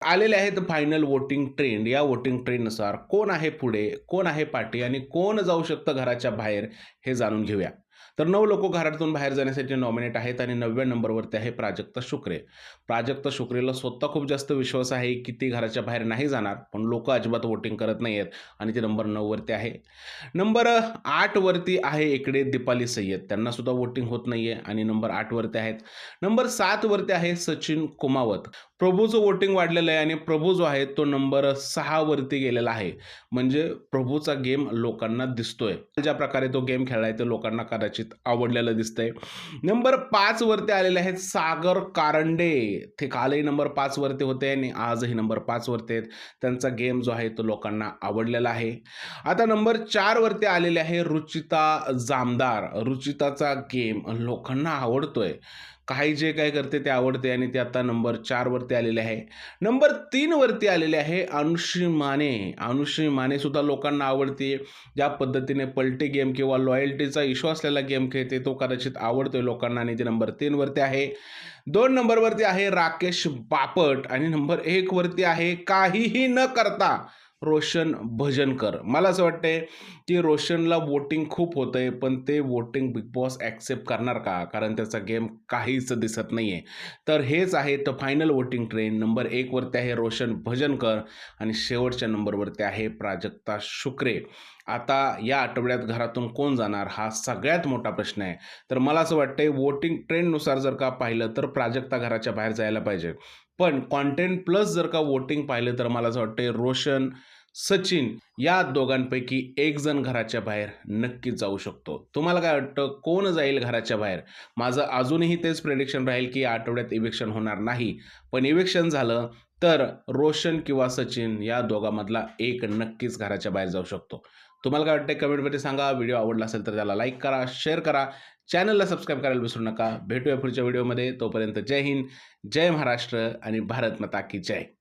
आलेले आहेत final voting trend. या वोटिंग ट्रेंडनुसार कोण आहे पुढे, कोण आहे पाठी आणि कोण जाऊ शकतं घराच्या बाहेर हे जाणून घेऊया. तर 9 लोकं घरातून बाहेर जाण्यासाठी नॉमिनेट आहेत आणि 9व्या नंबरवरती आहे प्राजक्ता शुक्रे. प्राजक्ता शुक्रेला स्वतः खूप जास्त विश्वास आहे, की ती घराच्या बाहेर नाही जाणार. पण लोकं अजिबात वोटिंग करत नाहीयेत आणि ती नंबर 9 वरती आहे. नंबर 8 वरती आहे इकडे दीपाली सय्यद. त्यांना सुद्धा वोटिंग होत नाहीये आणि नंबर 8 वरती आहेत. नंबर 7 वरती आहे सचिन कुमावत. प्रभूचं वोटिंग वाढलेलं आहे आणि प्रभू जो आहे तो नंबर 6 वरती गेलेला आहे. म्हणजे प्रभूचा गेम लोकांना दिसतोय. ज्या प्रकारे तो गेम खेळलाय ते लोकांना कदाचित आवडलेलं दिसतंय. नंबर 5 वरती आलेले आहेत सागर कारंडे. ते कालही नंबर 5 वरती होते आणि आजही नंबर 5 वरती आहेत. त्यांचा गेम जो आहे तो लोकांना आवडलेला आहे. आता नंबर 4 वरती आलेले आहे रुचिता जामदार. रुचिताचा गेम लोकांना आवडतोय. काही जे काही करते ते आवडते आणि ते आता नंबर 4 वरती आलेले आहे. नंबर 3 वरती आलेले आहे अनुश्री माने. अनुश्री माने सुद्धा लोकांना आवडते. ज्या पद्धतीने पलटी गेम किंवा लॉयल्टीचा इश्यू असलेला गेम खेळते तो कदाचित आवडतोय लोकांना आणि ते नंबर 3 वरती आहे. 2 नंबरवरती आहे राकेश बापट आणि नंबर 1 वरती आहे काहीही न करता रोशन भजनकर. मला असं वाटतंय, की रोशनला वोटिंग खूप होतंय, पण ते वोटिंग बिग बॉस ॲक्सेप्ट करणार का? कारण त्याचा गेम काहीच दिसत नाहीये. तर हेच आहे तर फायनल वोटिंग ट्रेंड. नंबर 1 वरती आहे रोशन भजनकर आणि शेवटच्या नंबरवरती आहे प्राजक्ता शुक्रे. आता या आठवड्यात घरातून कोण जाणार हा सगळ्यात मोठा प्रश्न आहे. तर मला असं वाटतंय वोटिंग ट्रेंडनुसार जर का पाहिलं तर प्राजक्ता घराच्या बाहेर जायला पाहिजे. पण कंटेंट प्लस जर का वोटिंग पाहिलं तर मला असं वाटतंय रोशन, सचिन या दोघांपैकी एक जण घराच्या बाहेर नक्कीच जाऊ शकतो. तुम्हाला काय वाटतं कोण जाईल घराच्या बाहेर? माझं अजूनही तेच प्रेडिक्शन राहील की या आठवड्यात इव्हिक्शन होणार नाही. पण इव्हिक्शन झालं तर रोशन किंवा सचिन या दोघांमधला एक नक्कीच घराच्या बाहेर जाऊ शकतो. तुम्हाला काय वाटतंय कमेंटमध्ये सांगा. व्हिडिओ आवडला असेल तर त्याला लाईक करा, शेअर करा. चॅनलला सबस्क्राईब करायला विसरू नका. भेटूया पुढच्या व्हिडिओमध्ये. तोपर्यंत जय हिंद, जय महाराष्ट्र आणि भारत माता की जय.